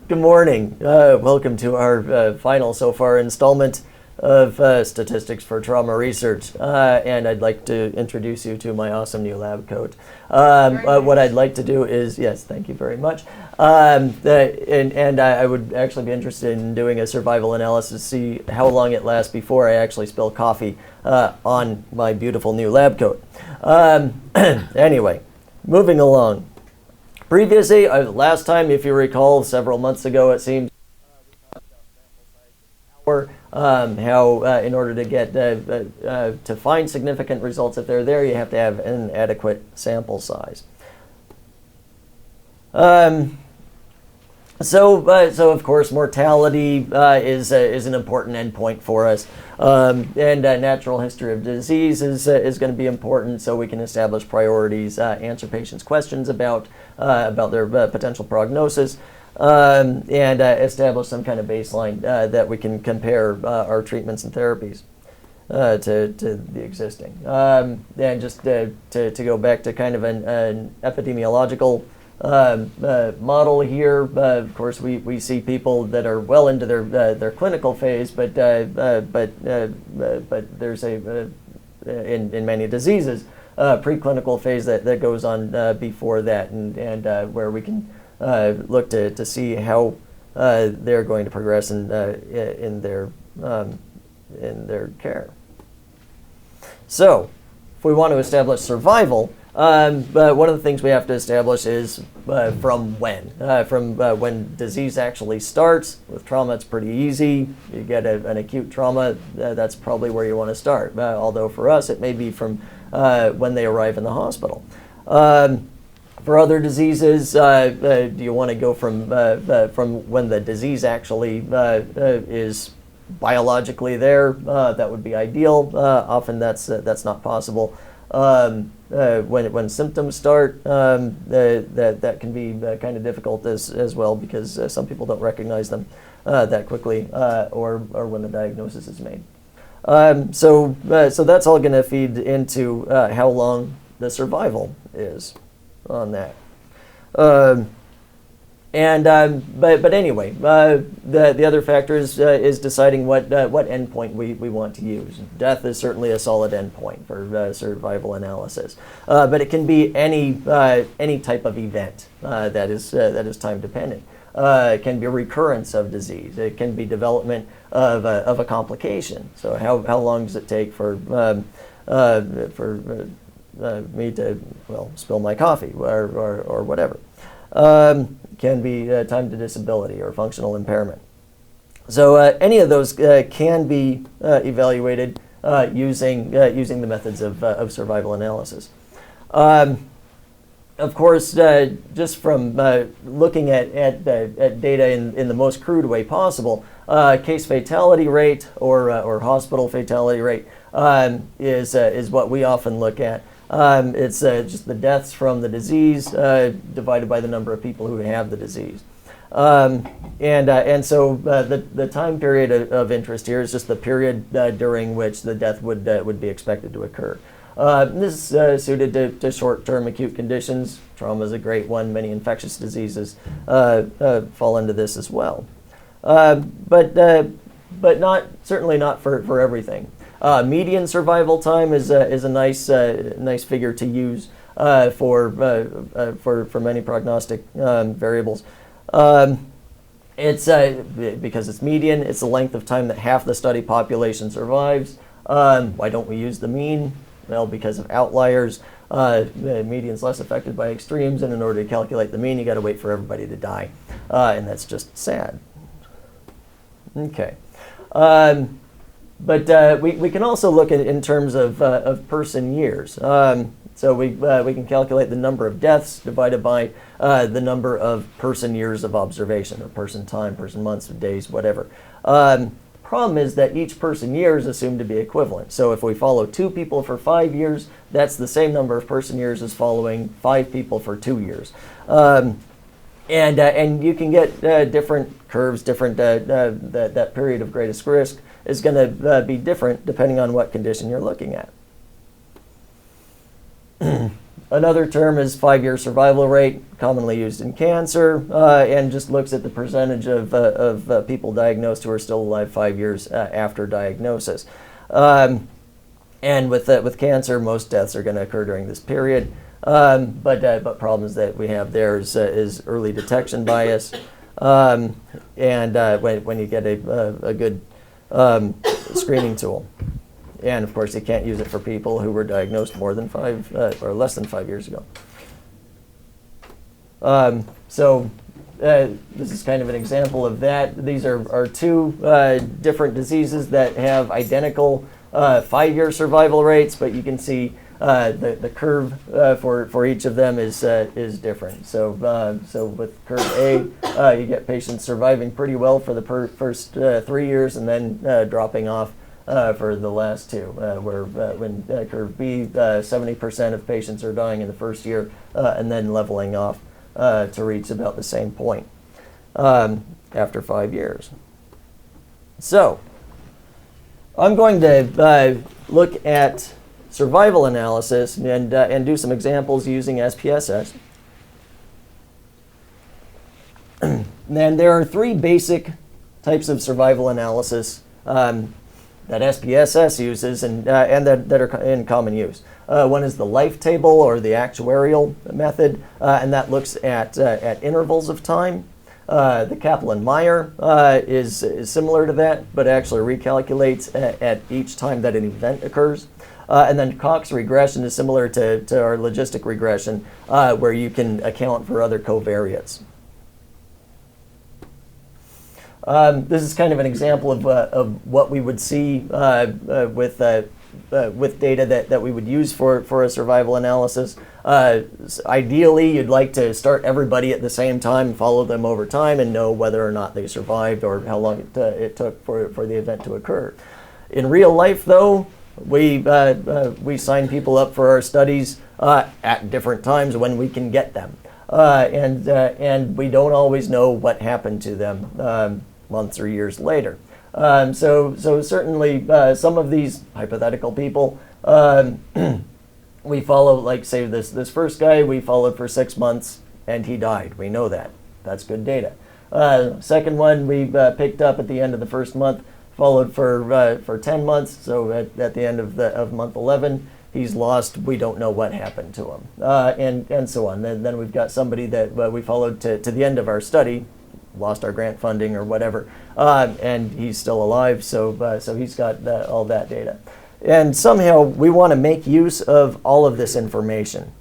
Good morning. Welcome to our final so far installment of Statistics for Trauma Research. And I'd like to introduce you to my awesome new lab coat. What I'd like to do is, yes, thank you very much. And I would actually be interested in doing a survival analysis to see how long it lasts before I actually spill coffee on my beautiful new lab coat. Anyway, moving along. Previously, last time, if you recall, several months ago, it seems, we talked about sample size and power, how in order to get to find significant results, if they're there, you have to have an adequate sample size. So of course, mortality is an important endpoint for us, and natural history of disease is going to be important, so we can establish priorities, answer patients' questions about their potential prognosis, and establish some kind of baseline that we can compare our treatments and therapies to the existing. And just to go back to kind of an epidemiological model here, of course, we see people that are well into their clinical phase, but there's in many diseases preclinical phase that goes on before that, and where we can look to see how they're going to progress in their care. So, if we want to establish survival, but one of the things we have to establish is from when. From when disease actually starts. With trauma, it's pretty easy. You get an acute trauma, that's probably where you want to start. Although for us, it may be from when they arrive in the hospital. For other diseases, do you want to go from when the disease actually is biologically there? That would be ideal. Often that's not possible. When symptoms start, that can be kind of difficult as well, because some people don't recognize them that quickly, or when the diagnosis is made. So that's all going to feed into how long the survival is on that. But anyway, the other factor is deciding what endpoint we want to use. Death is certainly a solid endpoint for survival analysis, but it can be any type of event that is time dependent. It can be a recurrence of disease. It can be development of a complication. So how long does it take for me to spill my coffee or whatever. Can be time to disability or functional impairment. So any of those can be evaluated using the methods of survival analysis. Of course, just from looking at data in the most crude way possible, case fatality rate or hospital fatality rate is what we often look at. It's just the deaths from the disease divided by the number of people who have the disease. And so the time period of interest here is just the period during which the death would be expected to occur. This is suited to short-term acute conditions. Trauma is a great one. Many infectious diseases fall into this as well. But certainly not for everything. Median survival time is a nice figure to use for many prognostic variables. It's because it's median. It's the length of time that half the study population survives. Why don't we use the mean? Well, because of outliers. The median's less affected by extremes, and in order to calculate the mean, you got to wait for everybody to die, and that's just sad. Okay. But we can also look at in terms of person years. So we can calculate the number of deaths divided by the number of person years of observation, or person time, person months, days, whatever. Problem is that each person year is assumed to be equivalent. So if we follow 2 people for 5 years, that's the same number of person years as following 5 people for 2 years. And you can get different curves, that period of greatest risk is going to be different depending on what condition you're looking at. Another term is 5-year survival rate, commonly used in cancer, and just looks at the percentage of people diagnosed who are still alive 5 years after diagnosis. And with cancer, most deaths are going to occur during this period. But problems that we have there is early detection bias, and when you get a good screening tool. And of course, you can't use it for people who were diagnosed more than 5 or less than 5 years ago. This is kind of an example of that. These are two different diseases that have identical 5-year survival rates, but you can see the curve for each of them is different. So with curve A, you get patients surviving pretty well for the first 3 years and then dropping off for the last two, where when curve B, 70% of patients are dying in the first year and then leveling off to reach about the same point after 5 years. So I'm going to look at survival analysis and do some examples using SPSS. And there are three basic types of survival analysis that SPSS uses and that are in common use. One is the life table or the actuarial method, and that looks at intervals of time. The Kaplan-Meier is similar to that, but actually recalculates at each time that an event occurs. And then Cox Regression is similar to our logistic regression, where you can account for other covariates. This is kind of an example of what we would see with data that we would use for a survival analysis. Ideally, you'd like to start everybody at the same time, follow them over time, and know whether or not they survived or how long it took for the event to occur. In real life, though, we sign people up for our studies at different times when we can get them, and we don't always know what happened to them months or years later. So certainly some of these hypothetical people we follow, like say this first guy we followed for 6 months and he died. We know that. That's good data. Second one we picked up at the end of the first month, followed for 10 months. So at the end of month 11, he's lost. We don't know what happened to him, and so on. Then we've got somebody that we followed to the end of our study, lost our grant funding or whatever, and he's still alive. So he's got all that data, and somehow we want to make use of all of this information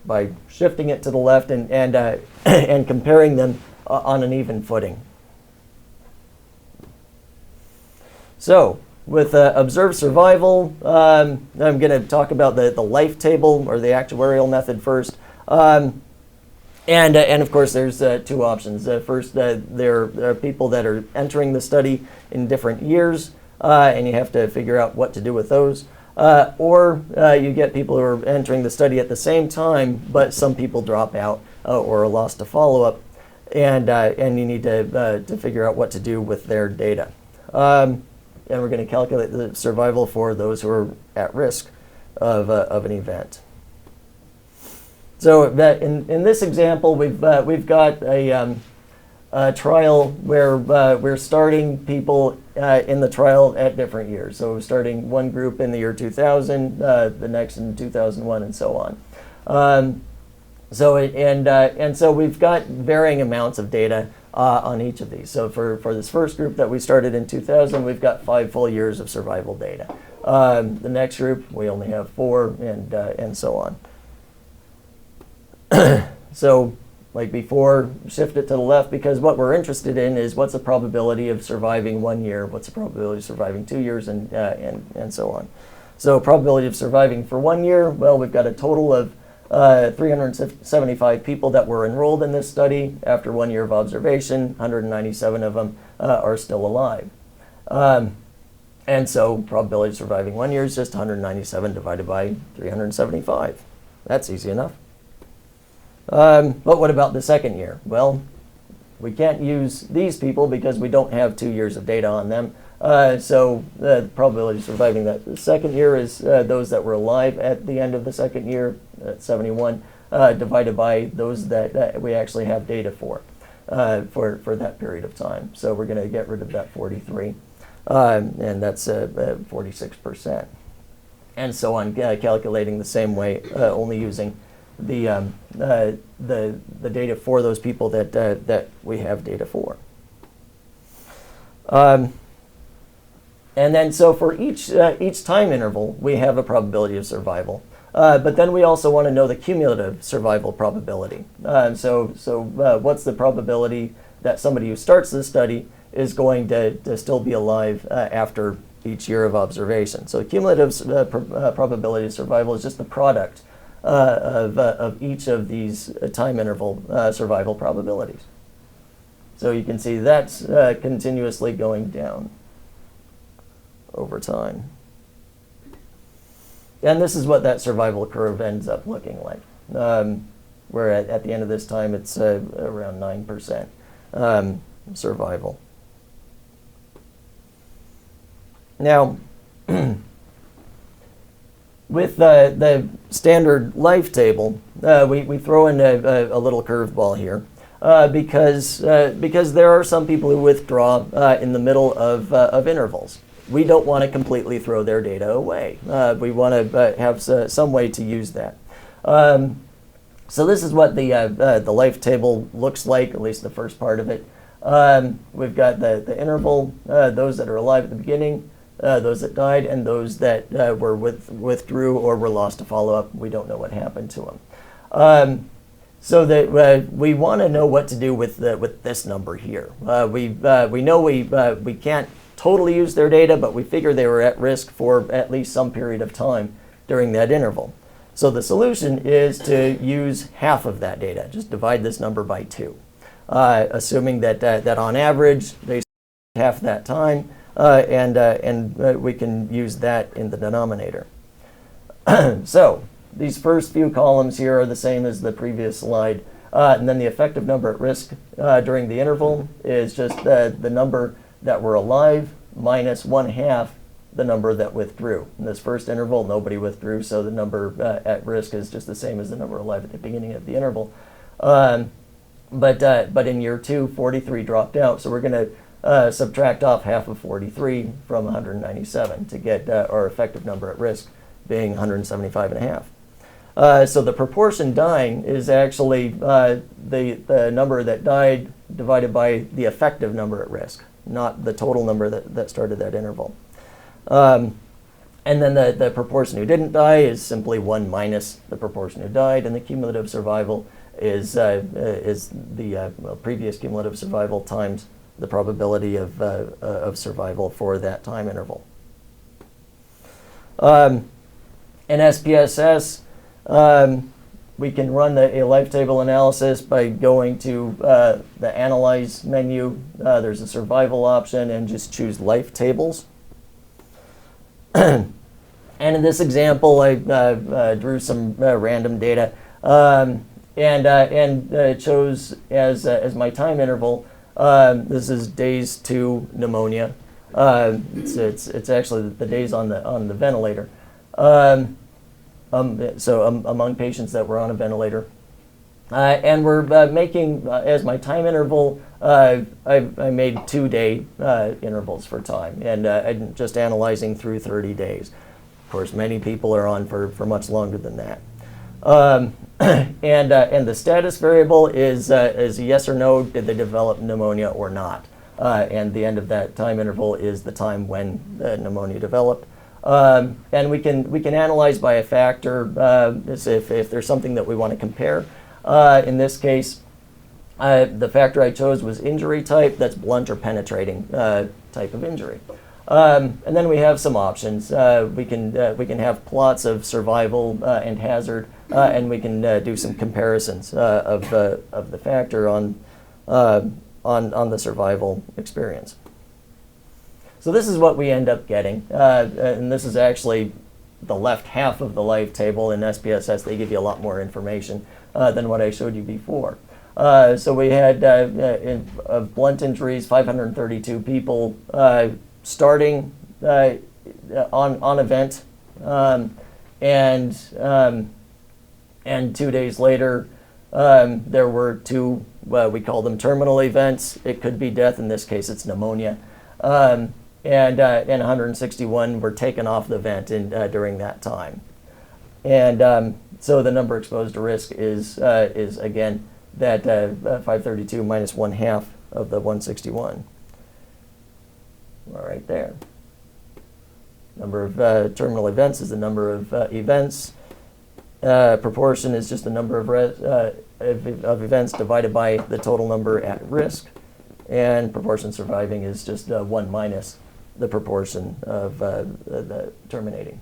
by shifting it to the left and comparing them on an even footing. So with observed survival, I'm going to talk about the life table or the actuarial method first. And of course, there's two options. First, there are people that are entering the study in different years, and you have to figure out what to do with those. Or you get people who are entering the study at the same time, but some people drop out or are lost to follow-up, and you need to figure out what to do with their data. And we're going to calculate the survival for those who are at risk of an event. So that in this example, we've got a trial where we're starting people in the trial at different years. So we're starting one group in the year 2000, the next in 2001, and so on. So we've got varying amounts of data on each of these. So for this first group that we started in 2000, we've got 5 full years of survival data. The next group, we only have 4, and so on. So, like before, shift it to the left, because what we're interested in is what's the probability of surviving 1 year, what's the probability of surviving 2 years, and so on. So probability of surviving for 1 year, well, we've got a total of 375 people that were enrolled in this study. After 1 year of observation, 197 of them are still alive. And so probability of surviving 1 year is just 197 divided by 375. That's easy enough. But what about the second year? Well, we can't use these people because we don't have 2 years of data on them. So the probability of surviving that second year is those that were alive at the end of the second year, at 71, divided by those that we actually have data for that period of time. So we're going to get rid of that 43, and that's 46%. And so on, calculating the same way, only using the data for those people that we have data for. And then so for each time interval, we have a probability of survival. But then we also want to know the cumulative survival probability. So what's the probability that somebody who starts the study is going to still be alive after each year of observation? So cumulative probability of survival is just the product of each of these time interval survival probabilities. So you can see that's continuously going down over time. And this is what that survival curve ends up looking like, where at the end of this time it's around 9% survival. Now, with the standard life table, we throw in a little curveball here because there are some people who withdraw in the middle of intervals. We don't want to completely throw their data away. We want to have some way to use that. So this is what the life table looks like, at least the first part of it. We've got the interval, those that are alive at the beginning, those that died, and those that were withdrew or were lost to follow-up. We don't know what happened to them. So that we want to know what to do with this number here. We know we can't totally use their data, but we figure they were at risk for at least some period of time during that interval. So the solution is to use half of that data. Just divide this number by 2, assuming that on average they spent half that time, and we can use that in the denominator. So these first few columns here are the same as the previous slide, and then the effective number at risk during the interval is just the number that were alive minus 1/2 the number that withdrew. In this first interval, nobody withdrew, so the number at risk is just the same as the number alive at the beginning of the interval. But in year 2, 43 dropped out, so we're going to subtract off half of 43 from 197 to get our effective number at risk being 175.5. So the proportion dying is actually the number that died divided by the effective number at risk, not the total number that started that interval. And then the proportion who didn't die is simply 1 minus the proportion who died, and the cumulative survival is the previous cumulative survival times the probability of survival for that time interval. In SPSS, we can run a life table analysis by going to the Analyze menu. There's a survival option, and just choose Life Tables. And in this example, I drew some random data and chose as my time interval. This is days to pneumonia. It's actually the days on the ventilator. So among patients that were on a ventilator. And we're making, as my time interval, I made 2-day intervals for time, and I'm just analyzing through 30 days. Of course, many people are on for much longer than that. And the status variable is yes or no, did they develop pneumonia or not? And the end of that time interval is the time when the pneumonia developed. And we can analyze by a factor if there's something that we want to compare. In this case, the factor I chose was injury type. That's blunt or penetrating type of injury. And then we have some options. We can have plots of survival and hazard, and we can do some comparisons of the factor on the survival experience. So this is what we end up getting, and this is actually the left half of the life table. In SPSS, they give you a lot more information than what I showed you before. So we had of blunt injuries, 532 people starting on event, and 2 days later, there were two, we call them terminal events. It could be death. In this case, it's pneumonia. And 161 were taken off the vent during that time. And so the number exposed to risk is again, that 532 minus 1/2 of the 161. Right there. Number of terminal events is the number of events. Proportion is just the number of events divided by the total number at risk. And proportion surviving is just 1 minus the proportion of the terminating.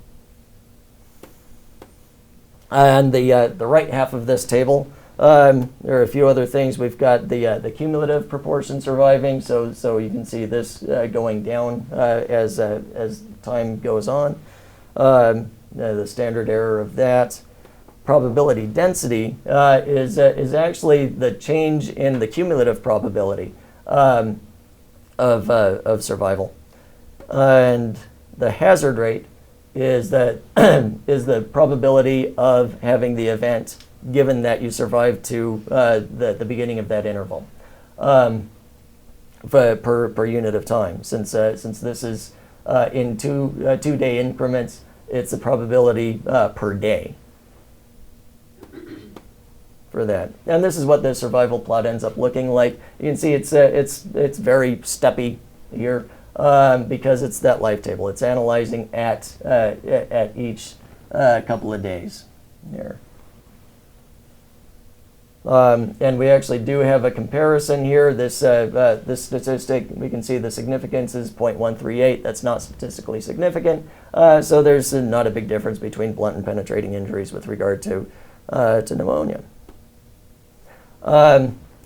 And the right half of this table, there are a few other things. We've got the cumulative proportion surviving, so you can see this going down as time goes on. The standard error of that. Probability density is actually the change in the cumulative probability of survival, and the hazard rate is the probability of having the event given that you survive to the beginning of that interval per unit of time. Since this is in 2 day increments, it's the probability per day for that. And this is what the survival plot ends up looking like. You can see it's very steppy here because it's that life table. It's analyzing at each couple of days here. And we actually do have a comparison here. This statistic, we can see the significance is 0.138. That's not statistically significant. So there's not a big difference between blunt and penetrating injuries with regard to pneumonia.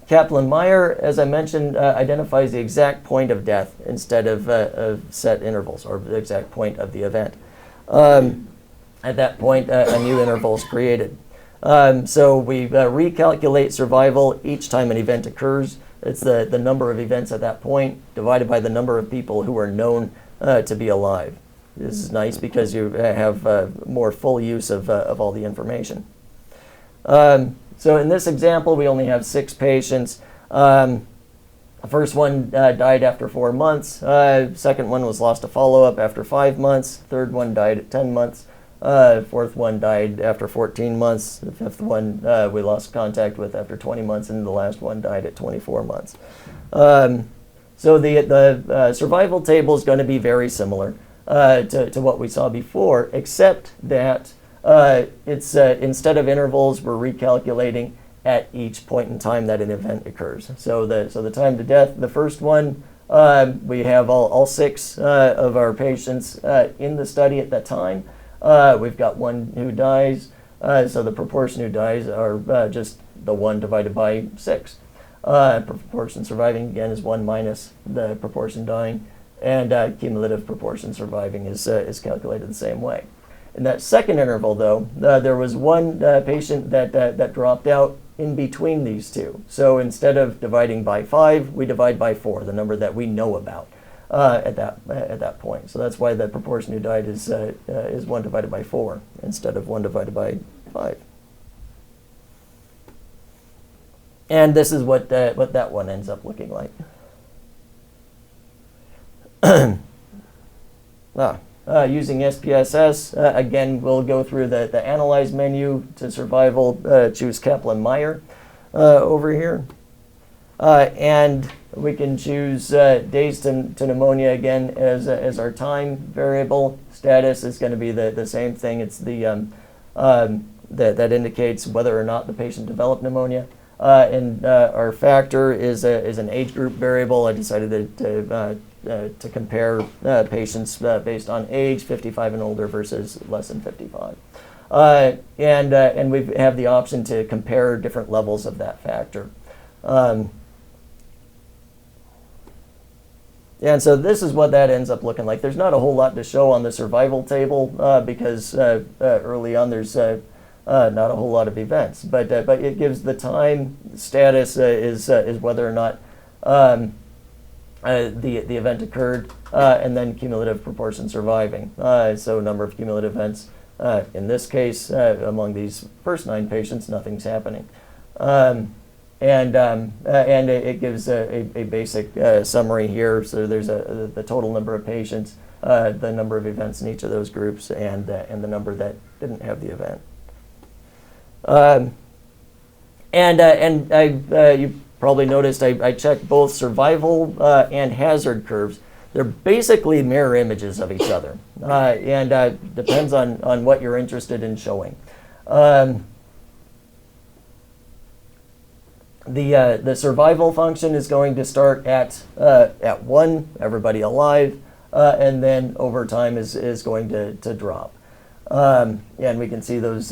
Kaplan-Meier, as I mentioned, identifies the exact point of death instead of set intervals, or the exact point of the event. At that point, a new interval is created. So we recalculate survival each time an event occurs. It's the number of events at that point divided by the number of people who are known to be alive. This is nice because you have more full use of all the information. So in this example, we only have 6 patients. The first one died after 4 months. Second one was lost to follow-up after 5 months. Third one died at 10 months. Fourth one died after 14 months. The fifth one we lost contact with after 20 months, and the last one died at 24 months. So the survival table is going to be very similar to what we saw before, except that it's instead of intervals, we're recalculating at each point in time that an event occurs. So the time to death, the first one, we have all 6 of our patients in the study at that time. We've got 1 who dies, so the proportion who dies are just the 1 divided by 6. Proportion surviving, again, is 1 minus the proportion dying, and cumulative proportion surviving is calculated the same way. In that second interval, though, there was 1 patient that dropped out in between these two. So instead of dividing by 5, we divide by 4, the number that we know about at that point. So that's why the proportion who died is 1 divided by 4 instead of 1 divided by 5. And this is what that one ends up looking like. Using SPSS, again, we'll go through the Analyze menu to survival, choose Kaplan-Meier over here. And we can choose days to pneumonia again as our time variable. Status is going to be the same thing. It's the that indicates whether or not the patient developed pneumonia. And our factor is an age group variable. I decided to compare patients based on age, 55 and older versus less than 55. And we have the option to compare different levels of that factor. And so this is what that ends up looking like. There's not a whole lot to show on the survival table because early on there's not a whole lot of events. But it gives the time. Status is whether or not the event occurred, and then cumulative proportion surviving. So number of cumulative events. In this case, among these first 9 patients, nothing's happening. And it gives a basic summary here. So there's the total number of patients, the number of events in each of those groups, and the number that didn't have the event. You probably noticed I checked both survival and hazard curves. They're basically mirror images of each other, and depends on what you're interested in showing. The survival function is going to start at 1, everybody alive, and then over time is going to drop. And we can see those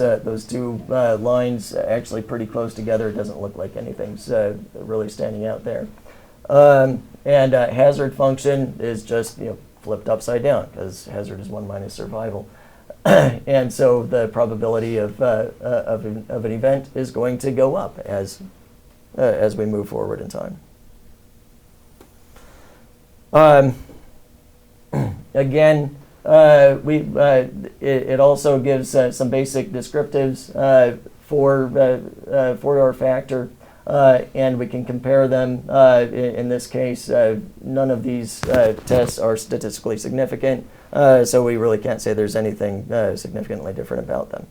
2 lines actually pretty close together. It doesn't look like anything's really standing out there. And hazard function is just flipped upside down, because hazard is 1 minus survival. And so the probability of an event is going to go up as we move forward in time. Again, it also gives some basic descriptives for our factor, and we can compare them. In this case, none of these tests are statistically significant, so we really can't say there's anything significantly different about them.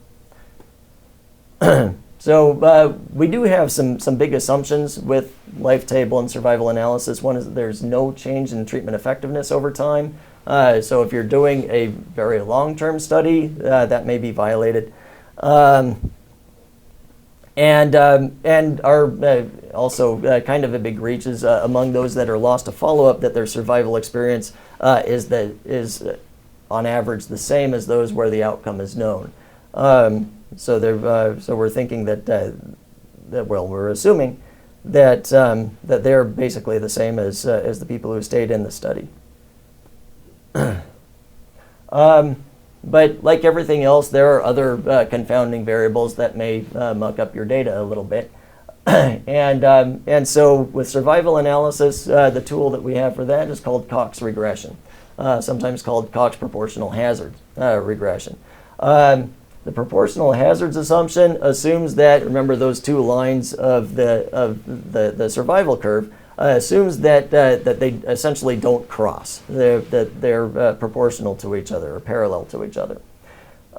So we do have some big assumptions with life table and survival analysis. One is that there's no change in treatment effectiveness over time. So if you're doing a very long-term study, that may be violated. And our also kind of a big reach is among those that are lost to follow-up, that their survival experience is on average the same as those where the outcome is known. So we're thinking that we're assuming that they're basically the same as the people who stayed in the study. But like everything else, there are other confounding variables that may muck up your data a little bit. And so with survival analysis, the tool that we have for that is called Cox Regression, sometimes called Cox Proportional Hazard Regression. The proportional hazards assumption assumes that, remember those 2 lines of the survival curve, assumes that they essentially don't cross, that they're proportional to each other or parallel to each other.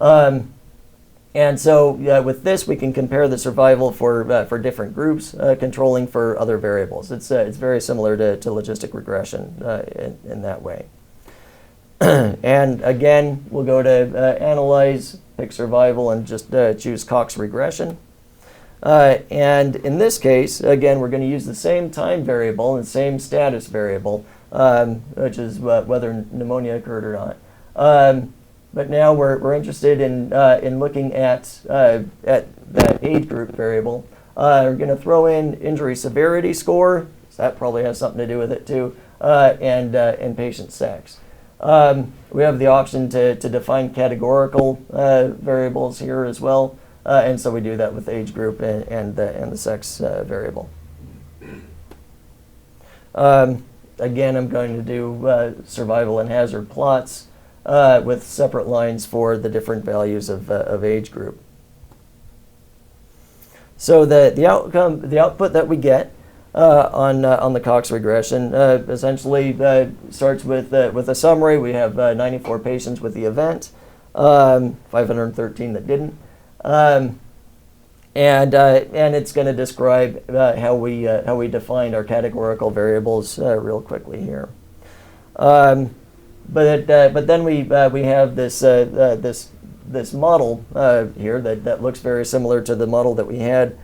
And so with this, we can compare the survival for different groups, controlling for other variables. It's very similar to logistic regression in that way. And again, we'll go to Analyze, pick Survival, and just choose Cox Regression. And in this case, again, we're going to use the same time variable and same status variable, which is whether pneumonia occurred or not. But now we're interested in looking at that age group variable. We're going to throw in injury severity score, so that probably has something to do with it too, and patient sex. We have the option to define categorical variables here as well, and so we do that with age group and the sex variable. Again, I'm going to do survival and hazard plots with separate lines for the different values of age group. So the output that we get on the Cox regression essentially starts with a summary. We have 94 patients with the event, 513 that didn't, and it's going to describe how we defined our categorical variables real quickly here. But then we have this model here that looks very similar to the model that we had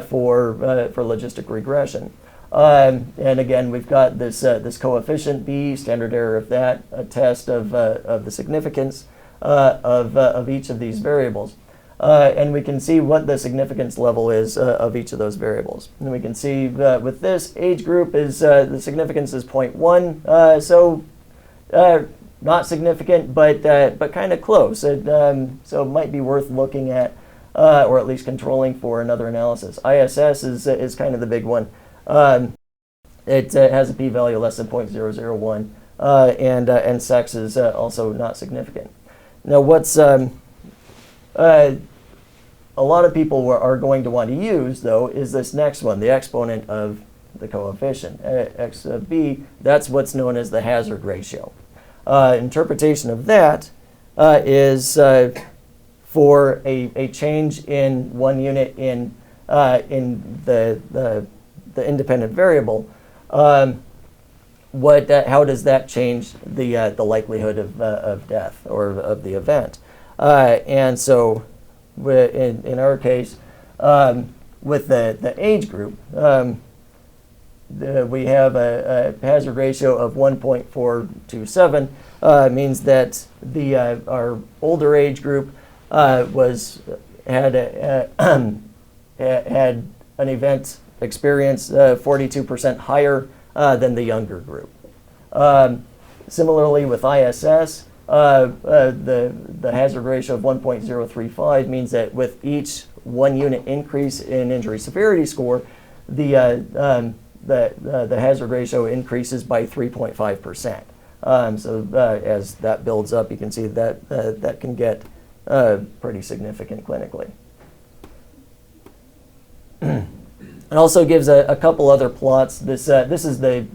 for logistic regression. And again, we've got this coefficient B, standard error of that, a test of the significance of each of these variables. And we can see what the significance level is of each of those variables. And we can see with this age group is the significance is 0.1, so not significant, but kind of close. So it might be worth looking at, or at least controlling for another analysis. ISS is kind of the big one. it has a p-value less than 0.001, and sex is also not significant. Now, what's a lot of people are going to want to use, though, is this next one, the exponent of the coefficient, x of b. That's what's known as the hazard ratio. Interpretation of that is for a change in 1 unit in the independent variable. How does that change the likelihood of death or of the event? And so, in our case, with the age group, we have a hazard ratio of 1.427. Means that our older age group had an event experience 42% higher than the younger group. Similarly, with ISS, the hazard ratio of 1.035 means that with each 1 unit increase in injury severity score, the hazard ratio increases by 3.5%. So as that builds up, you can see that that can get pretty significant clinically. It also gives a couple other plots. This is the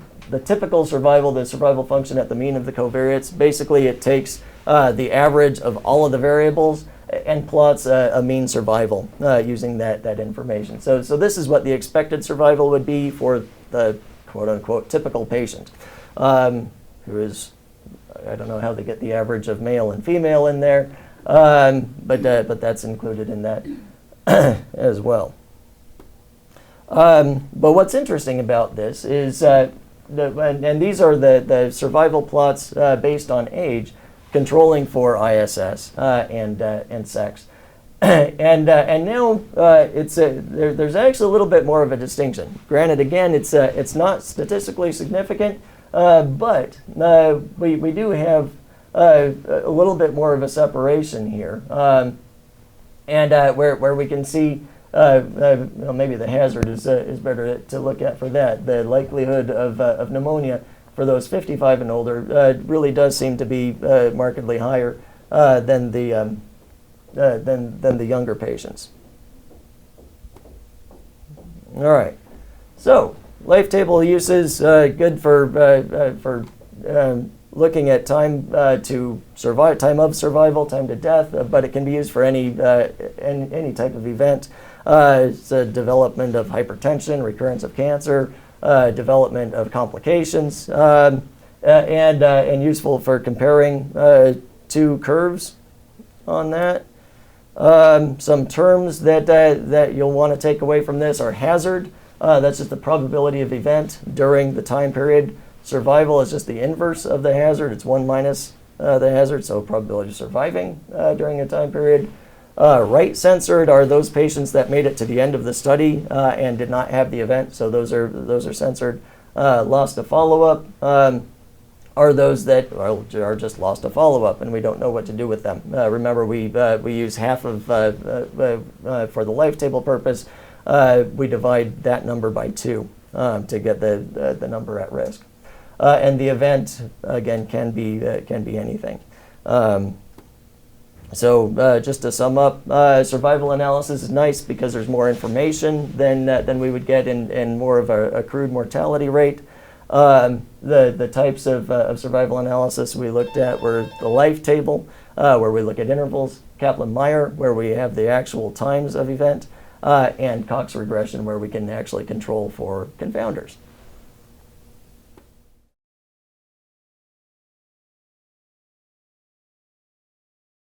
typical survival, the survival function at the mean of the covariates. Basically, it takes the average of all of the variables and plots a mean survival using that information. So this is what the expected survival would be for the quote-unquote typical patient, who is, I don't know how they get the average of male and female in there, but that's included in that as well. But what's interesting about this is, and these are the survival plots based on age, controlling for ISS and sex. And now there's actually a little bit more of a distinction. Granted, again, it's not statistically significant, but we do have a little bit more of a separation here, and where we can see. Maybe the hazard is better to look at for that. The likelihood of pneumonia for those 55 and older really does seem to be markedly higher than the younger patients. All right, so life table uses good for looking at time to survive, time of survival, time to death, but it can be used for any type of event. It's a development of hypertension, recurrence of cancer, development of complications, and useful for comparing two curves on that. Some terms that you'll want to take away from this are hazard. That's just the probability of event during the time period. Survival is just the inverse of the hazard. It's 1 minus the hazard, so probability of surviving during a time period. Right censored are those patients that made it to the end of the study and did not have the event, so those are censored. Lost to follow-up are those that are just lost to follow-up, and we don't know what to do with them. Remember, we use half of for the life table purpose. We divide that number by 2 to get the number at risk. And the event again can be anything. So just to sum up, survival analysis is nice because there's more information than we would get in more of a crude mortality rate. The types of survival analysis we looked at were the life table, where we look at intervals, Kaplan-Meier, where we have the actual times of event, and Cox regression, where we can actually control for confounders.